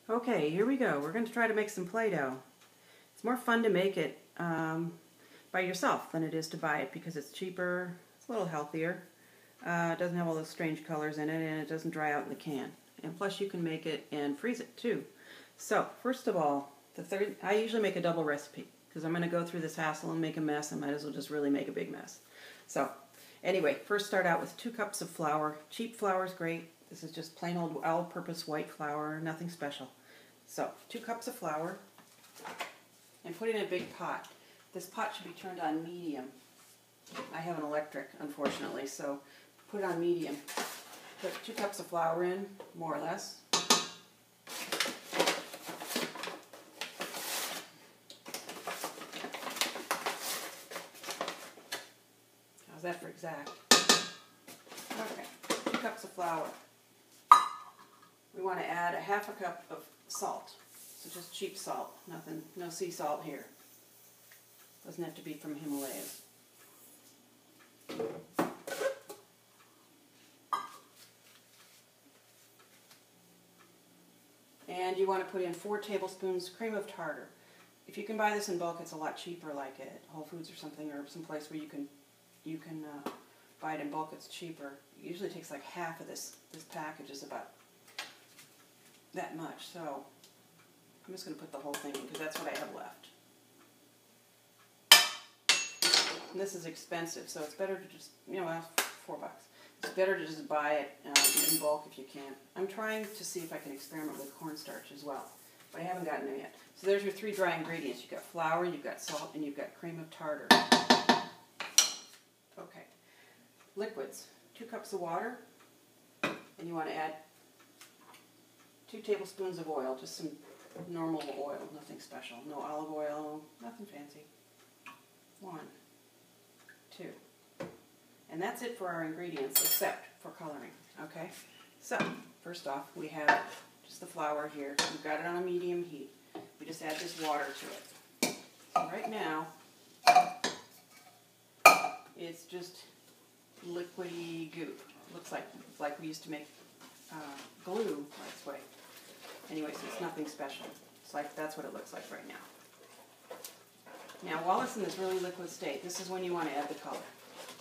Okay, here we go. We're going to try to make some Play-Doh. It's more fun to make it by yourself than it is to buy it because it's cheaper, it's a little healthier, it doesn't have all those strange colors in it, and it doesn't dry out in the can. And plus you can make it and freeze it too. So, first of all, I usually make a double recipe because I'm going to go through this hassle and make a mess. I might as well just really make a big mess. So, anyway, first start out with 2 cups of flour. Cheap flour is great. This is just plain old all-purpose white flour, nothing special. So, 2 cups of flour, and put it in a big pot. This pot should be turned on medium. I have an electric, unfortunately, so put it on medium. Put 2 cups of flour in, more or less. How's that for exact? Okay, 2 cups of flour. We want to add a ½ cup of salt. So just cheap salt, nothing, no sea salt here. Doesn't have to be from Himalayas. And you want to put in 4 tablespoons cream of tartar. If you can buy this in bulk, it's a lot cheaper, like at Whole Foods or something, or someplace where you can buy it in bulk. It's cheaper. It usually takes like half of this. This package is about that much. So I'm just going to put the whole thing in because that's what I have left. And this is expensive, so it's better to just, $4. It's better to just buy it in bulk if you can. I'm trying to see if I can experiment with cornstarch as well, but I haven't gotten there yet. So there's your 3 dry ingredients. You've got flour, you've got salt, and you've got cream of tartar. Okay. Liquids. 2 cups of water, and you want to add 2 tablespoons of oil, just some normal oil, nothing special. No olive oil, nothing fancy. 1, 2. And that's it for our ingredients, except for coloring, okay? So, first off, we have just the flour here. We've got it on a medium heat. We just add this water to it. So right now, it's just liquidy goop. Looks like we used to make glue this way. Anyway, so it's nothing special. It's like, that's what it looks like right now. Now, while it's in this really liquid state, this is when you want to add the color.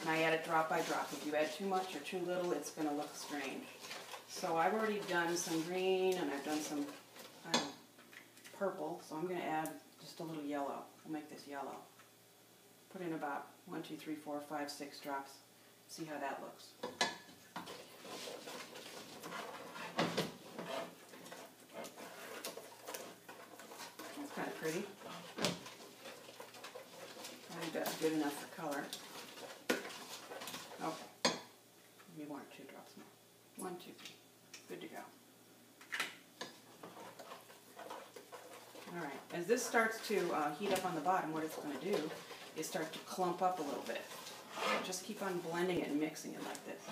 And I add it drop by drop. If you add too much or too little, it's going to look strange. So I've already done some green, and I've done some purple, so I'm going to add just a little yellow. We'll make this yellow. Put in about 1, 2, 3, 4, 5, 6 drops. See how that looks. That's kind of pretty. I think that's good enough for color. Okay. Maybe 1 or 2 drops more. 1, 2, 3. Good to go. Alright, as this starts to heat up on the bottom, what it's going to do is start to clump up a little bit. Just keep on blending it and mixing it like this.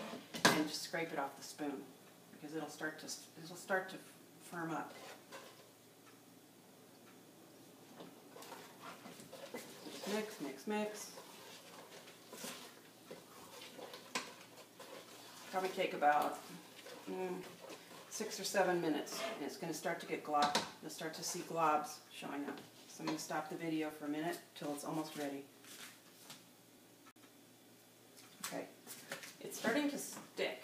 And just scrape it off the spoon, because it'll start to firm up. Mix, mix, mix. Probably take about 6 or 7 minutes, and it's going to start to get glob. You'll start to see globs showing up. So I'm going to stop the video for a minute till it's almost ready. Okay, it's starting to stick.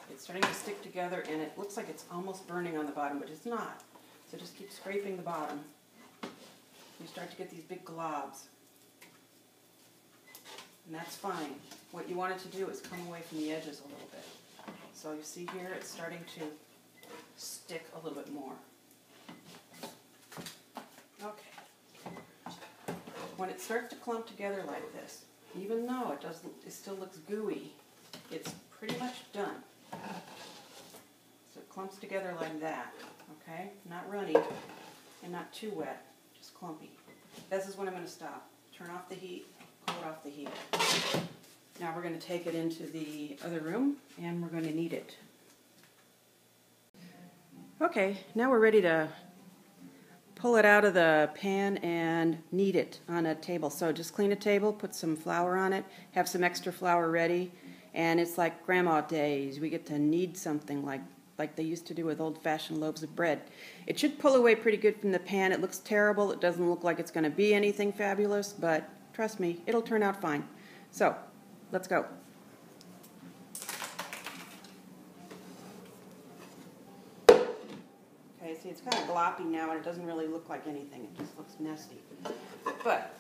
It's starting to stick together, and it looks like it's almost burning on the bottom, but it's not. So just keep scraping the bottom. You start to get these big globs. And that's fine. What you want it to do is come away from the edges a little bit. So you see here, it's starting to stick a little bit more. Okay. When it starts to clump together like this, even though it still looks gooey, it's pretty much done. So it clumps together like that, okay? Not runny and not too wet, just clumpy. This is when I'm going to stop. Turn off the heat. Pull it off the heat. Now we're going to take it into the other room, and we're going to knead it. Okay, now we're ready to pull it out of the pan and knead it on a table. So just clean a table, put some flour on it, have some extra flour ready, and it's like grandma days. We get to knead something like like they used to do with old-fashioned loaves of bread. It should pull away pretty good from the pan. It looks terrible. It doesn't look like it's going to be anything fabulous, but trust me, it'll turn out fine. So, let's go. Okay, see, it's kind of gloppy now, and it doesn't really look like anything. It just looks nasty. But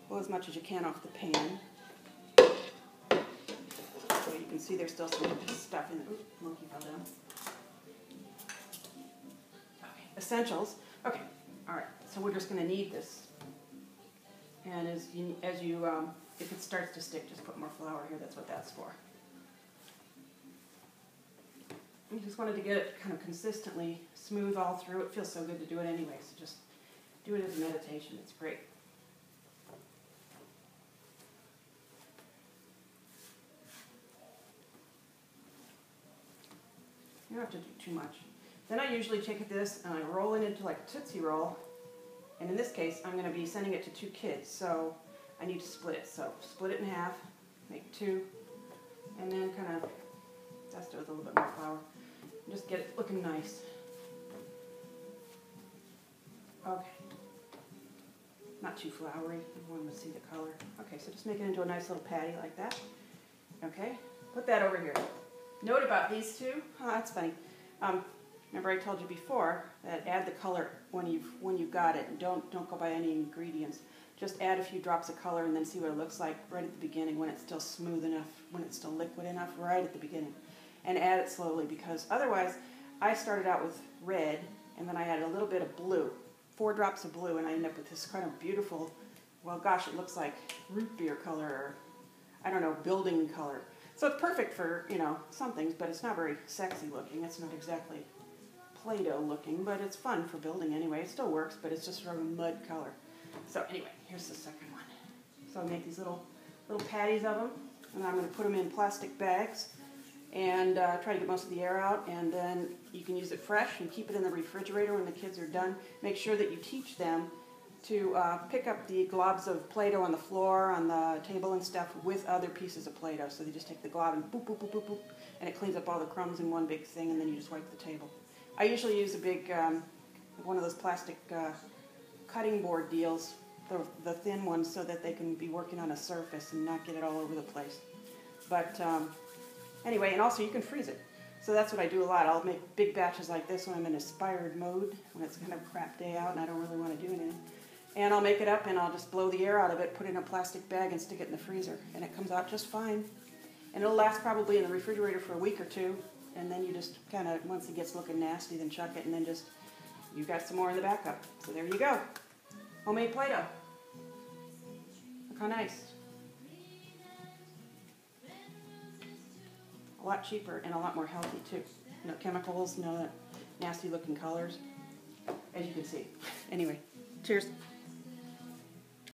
pull as much as you can off the pan. So you can see there's still some stuff in there. Oops, monkey fell down. Okay, essentials. Okay, all right. So we're just going to knead this. And if it starts to stick, just put more flour here. That's what that's for. I just wanted to get it kind of consistently smooth all through. It feels so good to do it anyway, so just do it as a meditation. It's great. You don't have to do too much. Then I usually take this and I roll it into like a Tootsie Roll. And in this case, I'm going to be sending it to 2 kids, so I need to split it. So split it in half, make 2, and then kind of dust it with a little bit more flour. Just get it looking nice. Okay. Not too floury. I want to see the color. Okay, so just make it into a nice little patty like that. Okay, put that over here. Note about these two. Oh, that's funny. Remember I told you before that add the color when you've got it. Don't go by any ingredients. Just add a few drops of color and then see what it looks like right at the beginning when it's still smooth enough, when it's still liquid enough, right at the beginning. And add it slowly, because otherwise I started out with red and then I added a little bit of blue, 4 drops of blue, and I end up with this kind of beautiful, well gosh, it looks like root beer color, or I don't know, building color. So it's perfect for, you know, some things, but it's not very sexy looking. It's not exactly Play-Doh looking, but it's fun for building anyway. It still works, but it's just sort of a mud color. So anyway, here's the second one. So I make these little patties of them, and I'm going to put them in plastic bags and try to get most of the air out, and then you can use it fresh and keep it in the refrigerator when the kids are done. Make sure that you teach them to pick up the globs of Play-Doh on the floor, on the table and stuff, with other pieces of Play-Doh. So they just take the glob and boop, boop, boop, boop, boop, and it cleans up all the crumbs in one big thing, and then you just wipe the table. I usually use a big, one of those plastic cutting board deals, the thin ones, so that they can be working on a surface and not get it all over the place. But anyway, and also you can freeze it. So that's what I do a lot. I'll make big batches like this when I'm in inspired mode, when it's kind of a crap day out and I don't really want to do anything. And I'll make it up and I'll just blow the air out of it, put it in a plastic bag and stick it in the freezer. And it comes out just fine. And it'll last probably in the refrigerator for a week or 2. And then you just kind of, once it gets looking nasty, then chuck it, and then just, you've got some more in the backup. So there you go. Homemade Play-Doh. Look how nice. A lot cheaper and a lot more healthy too. No chemicals, no nasty looking colors, as you can see. Anyway, cheers.